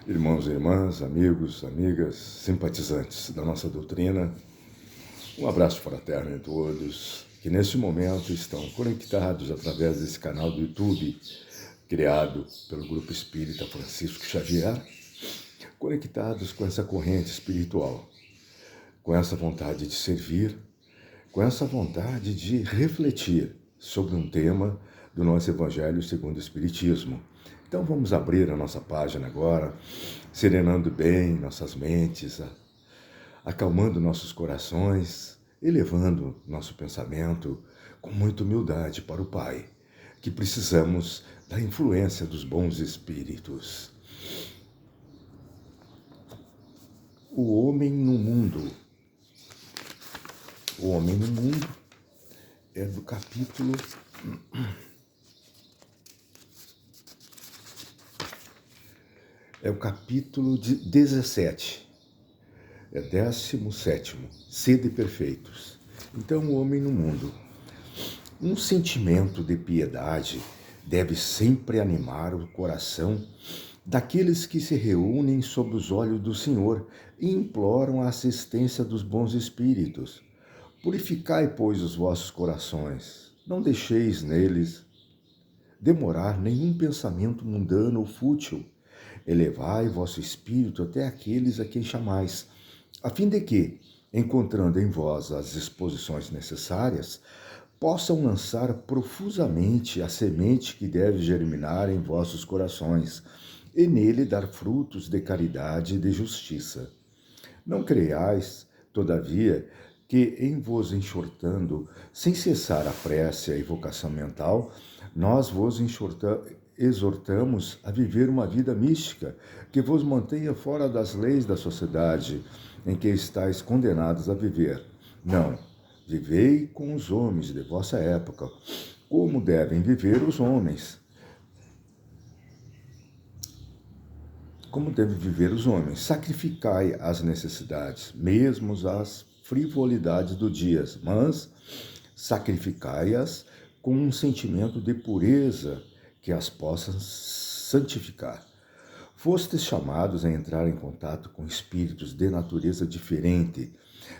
Irmãos e irmãs, amigos, amigas, simpatizantes da nossa doutrina, um abraço fraterno em todos que neste momento estão conectados através desse canal do YouTube, criado pelo Grupo Espírita Francisco Xavier, conectados com essa corrente espiritual, com essa vontade de servir, com essa vontade de refletir sobre um tema do nosso Evangelho segundo o Espiritismo. Então vamos abrir a nossa página agora, serenando bem nossas mentes, acalmando nossos corações, elevando nosso pensamento com muita humildade para o Pai, que precisamos da influência dos bons espíritos. O homem no mundo. O homem no mundo é do capítulo... É o capítulo 17, é 17º, Sede Perfeitos. Então, o homem no mundo. Um sentimento de piedade deve sempre animar o coração daqueles que se reúnem sob os olhos do Senhor e imploram a assistência dos bons espíritos. Purificai, pois, os vossos corações, não deixeis neles demorar nenhum pensamento mundano ou fútil. Elevai vosso espírito até aqueles a quem chamais, a fim de que, encontrando em vós as disposições necessárias, possam lançar profusamente a semente que deve germinar em vossos corações, e nele dar frutos de caridade e de justiça. Não creiais, todavia, que em vos enxortando, sem cessar a prece e a evocação mental, nós vos exortamos a viver uma vida mística que vos mantenha fora das leis da sociedade em que estáis condenados a viver. Não, vivei com os homens de vossa época, como devem viver os homens. Como devem viver os homens. Sacrificai as necessidades, mesmo as frivolidades do dia, mas sacrificai-as com um sentimento de pureza que as possa santificar. Fostes chamados a entrar em contato com espíritos de natureza diferente,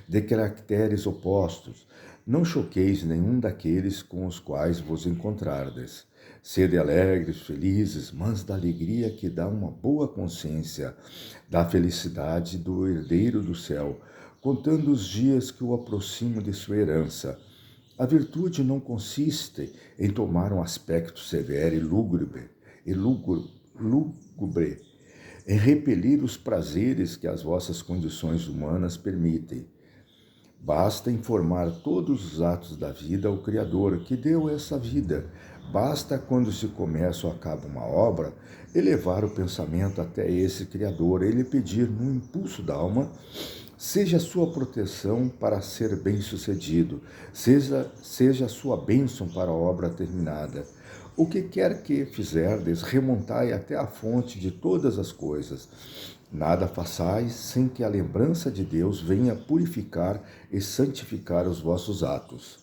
de caracteres opostos. Não choqueis nenhum daqueles com os quais vos encontrardes. Sede alegres, felizes, mas da alegria que dá uma boa consciência, da felicidade do herdeiro do céu, contando os dias que o aproximam de sua herança. A virtude não consiste em tomar um aspecto severo e lúgubre, em repelir os prazeres que as vossas condições humanas permitem. Basta informar todos os atos da vida ao Criador, que deu essa vida. Basta, quando se começa ou acaba uma obra, elevar o pensamento até esse Criador e lhe pedir, no impulso da alma, seja a sua proteção para ser bem-sucedido, seja a sua bênção para a obra terminada. O que quer que fizerdes, remontai até a fonte de todas as coisas. Nada façais sem que a lembrança de Deus venha purificar e santificar os vossos atos.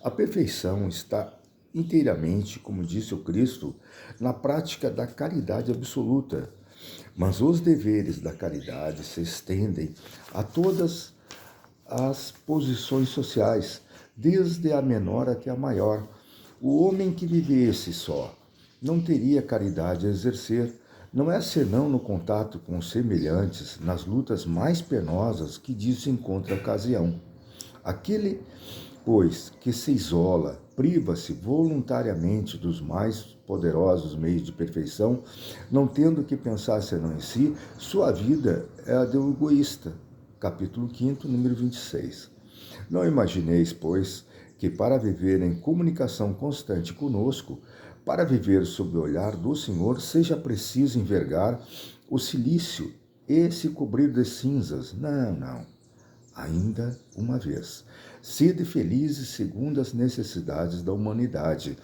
A perfeição está inteiramente, como disse o Cristo, na prática da caridade absoluta. Mas os deveres da caridade se estendem a todas as posições sociais, desde a menor até a maior. O homem que vivesse só não teria caridade a exercer. Não é senão no contato com os semelhantes, nas lutas mais penosas, que disso encontra ocasião. Aquele, pois, que se isola, priva-se voluntariamente dos mais poderosos meios de perfeição, não tendo que pensar senão em si, sua vida é a do egoísta. Capítulo 5, número 26. Não imagineis, pois, que para viver em comunicação constante conosco, para viver sob o olhar do Senhor, seja preciso envergar o cilício e se cobrir de cinzas. Não. Ainda uma vez, sede felizes segundo as necessidades da humanidade,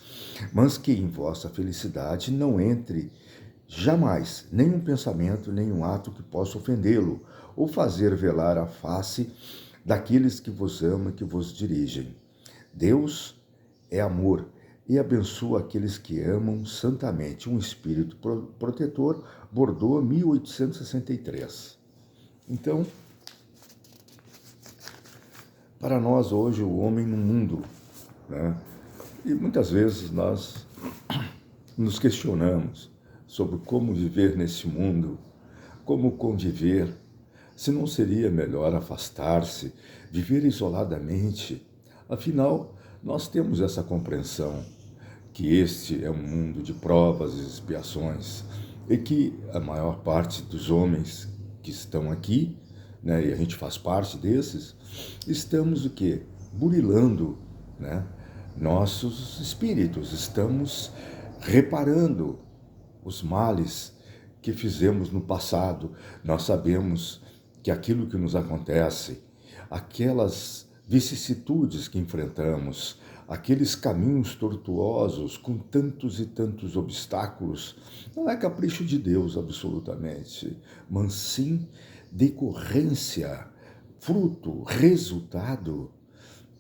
mas que em vossa felicidade não entre jamais nenhum pensamento, nenhum ato que possa ofendê-lo ou fazer velar a face daqueles que vos amam e que vos dirigem. Deus é amor, e abençoa aqueles que amam santamente. Um espírito protetor, Bordeaux, 1863. Então, para nós hoje, o homem no mundo, né? E muitas vezes nós nos questionamos sobre como viver nesse mundo, como conviver, se não seria melhor afastar-se, viver isoladamente. Afinal, nós temos essa compreensão que este é um mundo de provas e expiações e que a maior parte dos homens que estão aqui, né, e a gente faz parte desses, estamos o quê? Burilando, né, nossos espíritos, estamos reparando os males que fizemos no passado. Nós sabemos que aquilo que nos acontece, aquelas vicissitudes que enfrentamos, aqueles caminhos tortuosos com tantos e tantos obstáculos, não é capricho de Deus absolutamente, mas sim decorrência, fruto, resultado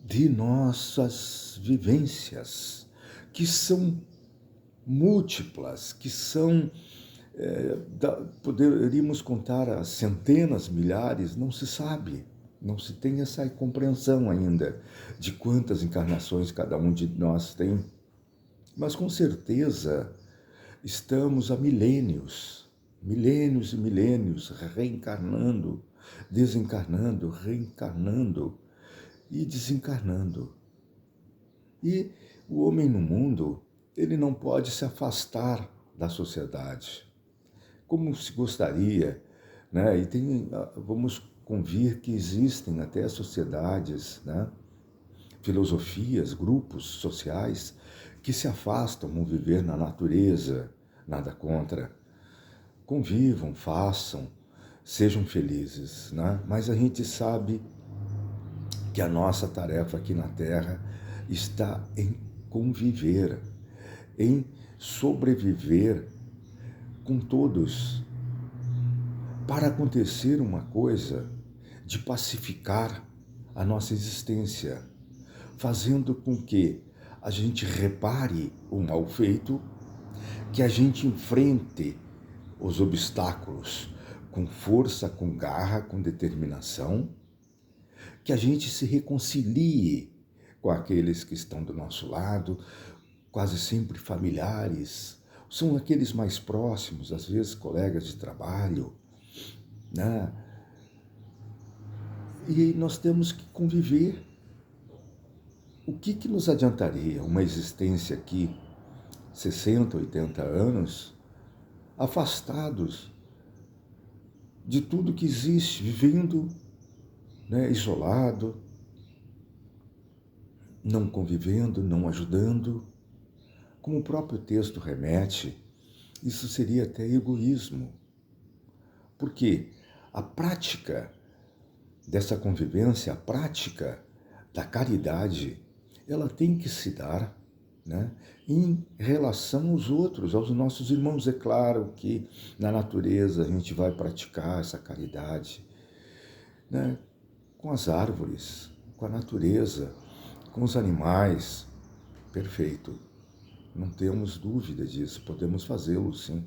de nossas vivências, que são múltiplas, que são, poderíamos contar a centenas, milhares, não se sabe, não se tem essa compreensão ainda de quantas encarnações cada um de nós tem. Mas com certeza estamos há milênios, milênios e milênios, reencarnando, desencarnando, reencarnando e desencarnando. E o homem no mundo, ele não pode se afastar da sociedade, como se gostaria, né? E vamos convir que existem até sociedades, né? Filosofias, grupos sociais que se afastam, vão viver na natureza, nada contra. Convivam, façam, sejam felizes, né? Mas a gente sabe que a nossa tarefa aqui na Terra está em conviver, em sobreviver com todos, para acontecer uma coisa de pacificar a nossa existência, fazendo com que a gente repare o mal feito, que a gente enfrente os obstáculos com força, com garra, com determinação, que a gente se reconcilie com aqueles que estão do nosso lado, quase sempre familiares, são aqueles mais próximos, às vezes colegas de trabalho, né? E nós temos que conviver. O que nos adiantaria uma existência aqui, 60, 80 anos, afastados de tudo que existe, vivendo, né, isolado, não convivendo, não ajudando? Como o próprio texto remete, isso seria até egoísmo. Porque a prática dessa convivência, a prática da caridade, ela tem que se dar, né, em relação aos outros, aos nossos irmãos. É claro que na natureza a gente vai praticar essa caridade, né, com as árvores, com a natureza, com os animais. Perfeito. Não temos dúvida disso, podemos fazê-lo sim.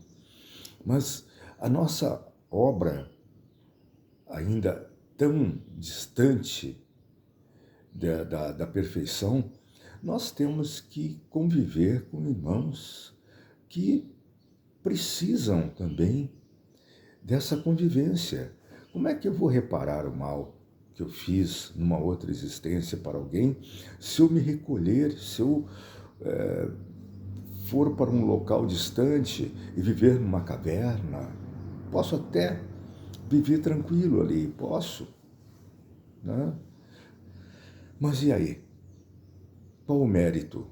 Mas a nossa obra, ainda tão distante da perfeição, nós temos que conviver com irmãos que precisam também dessa convivência. Como é que eu vou reparar o mal que eu fiz numa outra existência para alguém se eu me recolher, se eu for para um local distante e viver numa caverna? Posso até viver tranquilo ali, posso, né? Mas e aí? Qual o mérito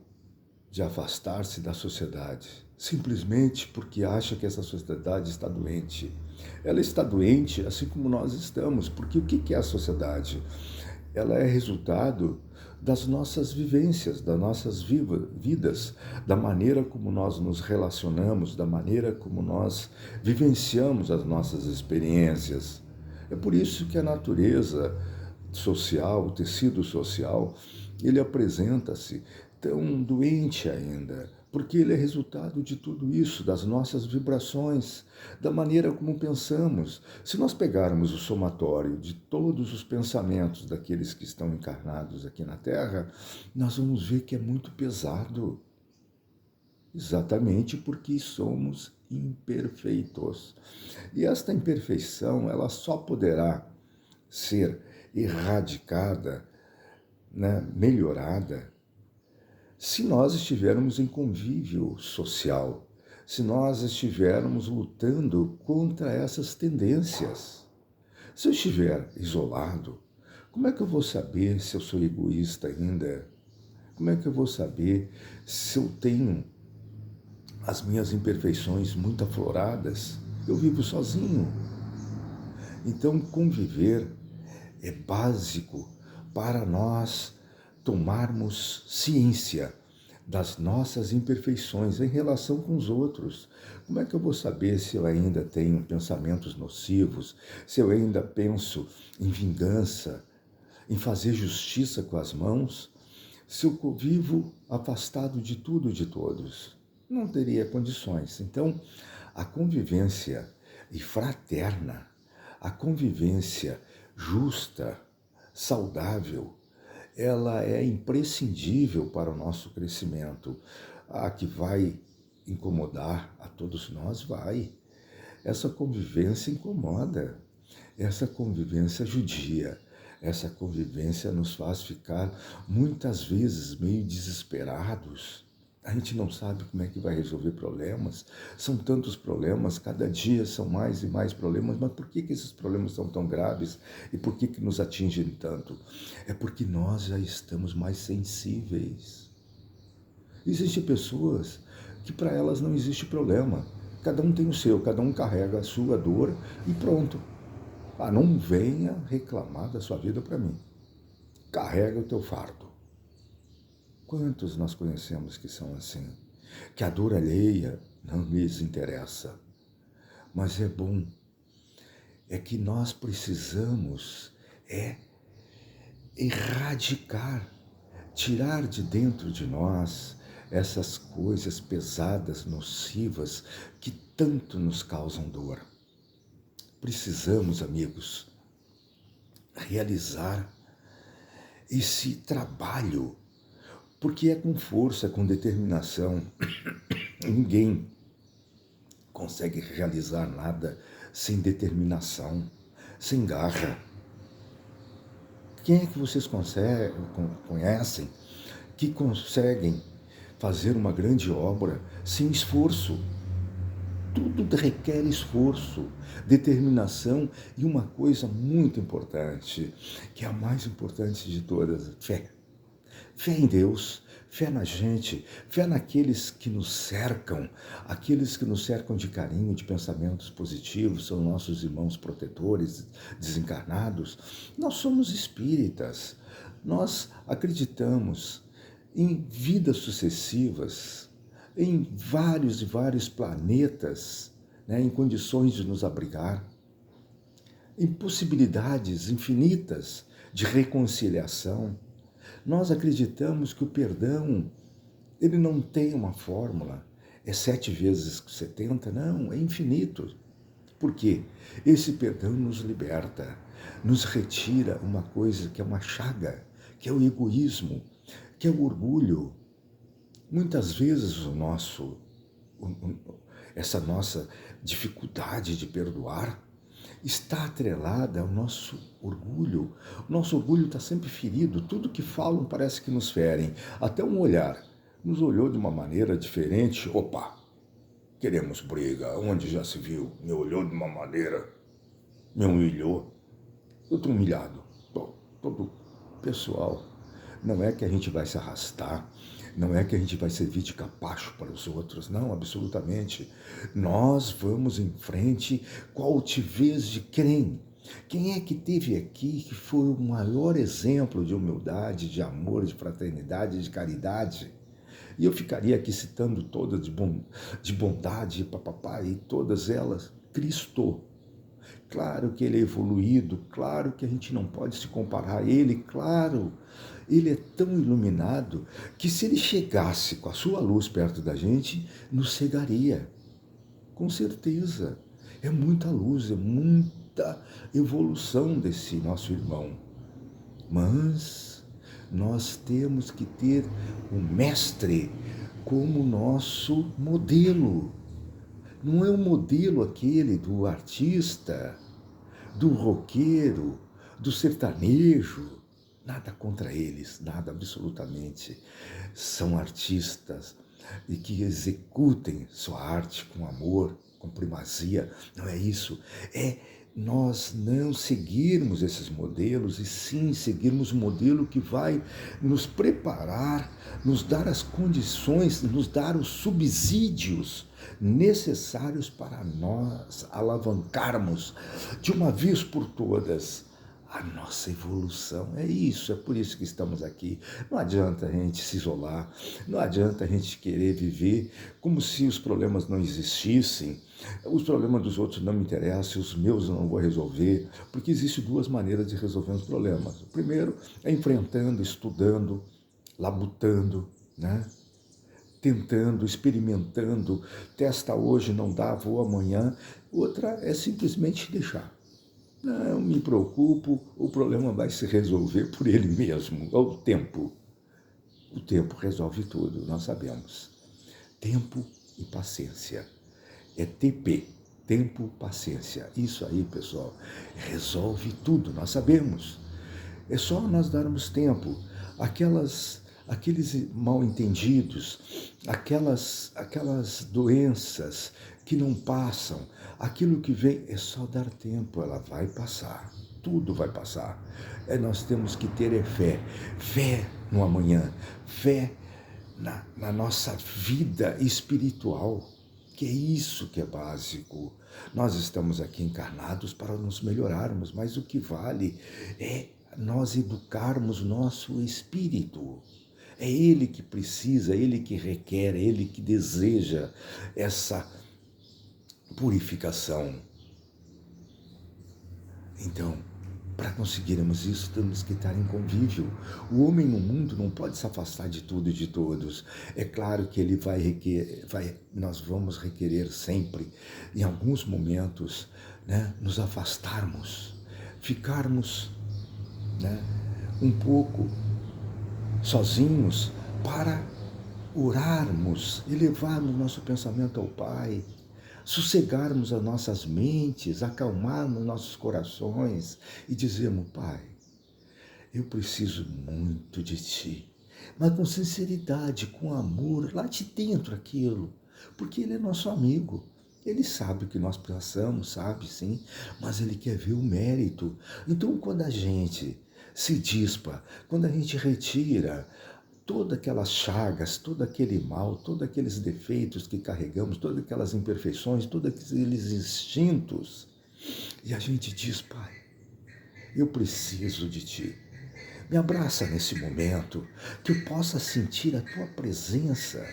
de afastar-se da sociedade simplesmente porque acha que essa sociedade está doente? Ela está doente assim como nós estamos, porque o que é a sociedade? Ela é resultado das nossas vivências, das nossas vidas, da maneira como nós nos relacionamos, da maneira como nós vivenciamos as nossas experiências. É por isso que a natureza social, o tecido social, ele apresenta-se tão doente ainda, porque ele é resultado de tudo isso, das nossas vibrações, da maneira como pensamos. Se nós pegarmos o somatório de todos os pensamentos daqueles que estão encarnados aqui na Terra, nós vamos ver que é muito pesado. Exatamente porque somos imperfeitos. E esta imperfeição, ela só poderá ser erradicada, né, melhorada, se nós estivermos em convívio social, se nós estivermos lutando contra essas tendências. Se eu estiver isolado, como é que eu vou saber se eu sou egoísta ainda? Como é que eu vou saber se eu tenho as minhas imperfeições muito afloradas? Eu vivo sozinho. Então, conviver é básico para nós tomarmos ciência das nossas imperfeições em relação com os outros. Como é que eu vou saber se eu ainda tenho pensamentos nocivos, se eu ainda penso em vingança, em fazer justiça com as mãos, se eu vivo afastado de tudo e de todos? Não teria condições. Então, a convivência e fraterna, a convivência justa, saudável, ela é imprescindível para o nosso crescimento. A que vai incomodar a todos nós, vai. Essa convivência incomoda, essa convivência judia, essa convivência nos faz ficar muitas vezes meio desesperados. A gente não sabe como é que vai resolver problemas. São tantos problemas, cada dia são mais e mais problemas, mas por que esses problemas são tão graves e por que nos atingem tanto? É porque nós já estamos mais sensíveis. Existem pessoas que para elas não existe problema. Cada um tem o seu, cada um carrega a sua dor e pronto. Ah, não venha reclamar da sua vida para mim. Carrega o teu fardo. Quantos nós conhecemos que são assim? Que a dor alheia não lhes interessa. Mas é bom. É que nós precisamos erradicar, tirar de dentro de nós essas coisas pesadas, nocivas, que tanto nos causam dor. Precisamos, amigos, realizar esse trabalho, porque é com força, com determinação. Ninguém consegue realizar nada sem determinação, sem garra. Quem é que vocês conhecem que conseguem fazer uma grande obra sem esforço? Tudo requer esforço, determinação e uma coisa muito importante, que é a mais importante de todas, fé. Fé em Deus, fé na gente, fé naqueles que nos cercam, aqueles que nos cercam de carinho, de pensamentos positivos, são nossos irmãos protetores, desencarnados. Nós somos espíritas, nós acreditamos em vidas sucessivas, em vários e vários planetas, né, em condições de nos abrigar, em possibilidades infinitas de reconciliação. Nós acreditamos que o perdão, ele não tem uma fórmula, é 7 vezes 70, não, é infinito. Por quê? Esse perdão nos liberta, nos retira uma coisa que é uma chaga, que é o egoísmo, que é o orgulho. Muitas vezes essa nossa dificuldade de perdoar está atrelada ao nosso orgulho. O nosso orgulho está sempre ferido, tudo que falam parece que nos ferem. Até um olhar nos olhou de uma maneira diferente, opa, queremos briga, onde já se viu? Me olhou de uma maneira, me humilhou, eu estou humilhado. Todo pessoal, não é que a gente vai se arrastar, não é que a gente vai servir de capacho para os outros, não, absolutamente. Nós vamos em frente com a altivez de quem? Quem é que teve aqui que foi o maior exemplo de humildade, de amor, de fraternidade, de caridade? E eu ficaria aqui citando todas de bondade, papapá, e todas elas. Cristo. Claro que ele é evoluído, claro que a gente não pode se comparar a ele, claro. Ele é tão iluminado que se ele chegasse com a sua luz perto da gente, nos cegaria. Com certeza. É muita luz, é muita evolução desse nosso irmão. Mas nós temos que ter o mestre como nosso modelo. Não é o modelo aquele do artista, do roqueiro, do sertanejo. Nada contra eles, nada absolutamente. São artistas e que executem sua arte com amor, com primazia. Não é isso. É nós não seguirmos esses modelos e sim seguirmos um modelo que vai nos preparar, nos dar as condições, nos dar os subsídios necessários para nós alavancarmos de uma vez por todas a nossa evolução. É isso, é por isso que estamos aqui. Não adianta a gente se isolar, não adianta a gente querer viver como se os problemas não existissem. Os problemas dos outros não me interessam, os meus eu não vou resolver, porque existem duas maneiras de resolver os problemas. O primeiro é enfrentando, estudando, labutando, né? Tentando, experimentando, testa hoje, não dá, vou amanhã. Outra é simplesmente deixar. Não me preocupo, o problema vai se resolver por ele mesmo, é o tempo. O tempo resolve tudo, nós sabemos. Tempo e paciência. É TP, tempo, paciência. Isso aí, pessoal, resolve tudo, nós sabemos. É só nós darmos tempo. Aqueles mal entendidos, aquelas doenças que não passam, aquilo que vem, é só dar tempo, ela vai passar. Tudo vai passar. Nós temos que ter fé. Fé no amanhã. Fé na nossa vida espiritual. Que é isso que é básico. Nós estamos aqui encarnados para nos melhorarmos, mas o que vale é nós educarmos nosso espírito. É ele que precisa, é ele que requer, é ele que deseja essa purificação. Então, para conseguirmos isso, temos que estar em convívio. O homem no mundo não pode se afastar de tudo e de todos. É claro que ele nós vamos requerer sempre, em alguns momentos, né, nos afastarmos, ficarmos, né, um pouco sozinhos para orarmos, elevarmos nosso pensamento ao Pai, sossegarmos as nossas mentes, acalmarmos nossos corações e dizermos: Pai, eu preciso muito de Ti, mas com sinceridade, com amor, lá de dentro aquilo, porque Ele é nosso amigo. Ele sabe o que nós passamos, sabe sim, mas Ele quer ver o mérito. Então, quando a gente se dispa, quando a gente retira todas aquelas chagas, todo aquele mal, todos aqueles defeitos que carregamos, todas aquelas imperfeições, todos aqueles instintos, e a gente diz: Pai, eu preciso de Ti. Me abraça nesse momento, que eu possa sentir a Tua presença.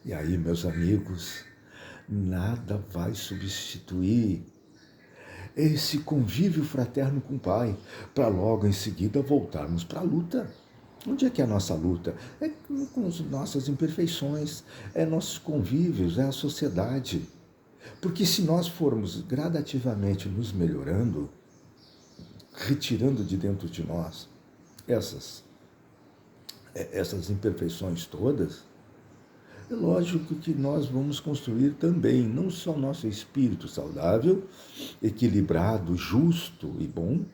E aí, meus amigos, nada vai substituir esse convívio fraterno com o Pai, para logo em seguida voltarmos para a luta. Onde é que é a nossa luta? É com as nossas imperfeições, é nossos convívios, é a sociedade. Porque se nós formos gradativamente nos melhorando, retirando de dentro de nós essas imperfeições todas, é lógico que nós vamos construir também, não só nosso espírito saudável, equilibrado, justo e bom,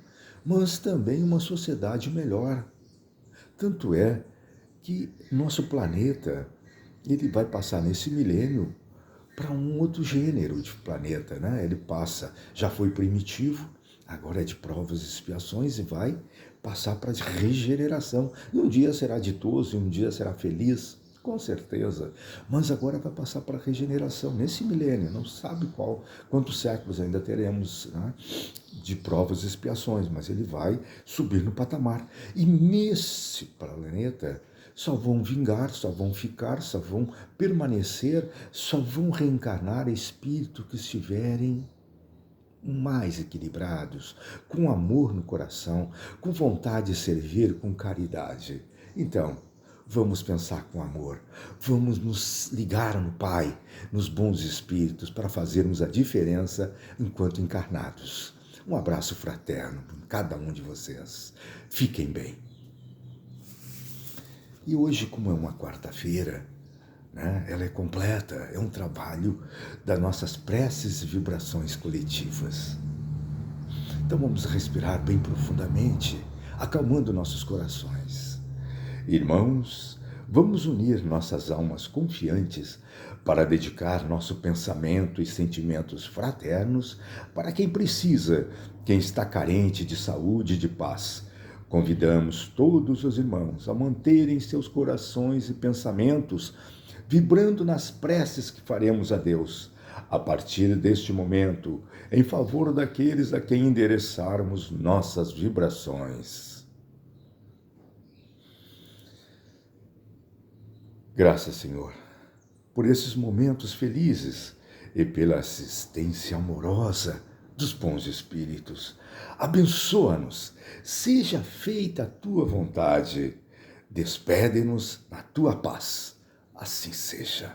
mas também uma sociedade melhor. Tanto é que nosso planeta, ele vai passar nesse milênio para um outro gênero de planeta, né? Ele passa, já foi primitivo, agora é de provas e expiações e vai passar para a regeneração. E um dia será ditoso, e um dia será feliz, com certeza, mas agora vai passar para a regeneração, nesse milênio, não sabe quantos séculos ainda teremos, né, de provas e expiações, mas ele vai subir no patamar. E nesse planeta só vão vingar, só vão ficar, só vão permanecer, só vão reencarnar espíritos que estiverem mais equilibrados, com amor no coração, com vontade de servir com caridade. Então, vamos pensar com amor, vamos nos ligar no Pai, nos bons espíritos, para fazermos a diferença enquanto encarnados. Um abraço fraterno em cada um de vocês. Fiquem bem. E hoje, como é uma quarta-feira, né, ela é completa, é um trabalho das nossas preces e vibrações coletivas. Então vamos respirar bem profundamente, acalmando nossos corações. Irmãos, vamos unir nossas almas confiantes para dedicar nosso pensamento e sentimentos fraternos para quem precisa, quem está carente de saúde e de paz. Convidamos todos os irmãos a manterem seus corações e pensamentos vibrando nas preces que faremos a Deus, a partir deste momento, em favor daqueles a quem endereçarmos nossas vibrações. Graças, Senhor, por esses momentos felizes e pela assistência amorosa dos bons espíritos. Abençoa-nos, seja feita a tua vontade. Despede-nos na tua paz. Assim seja.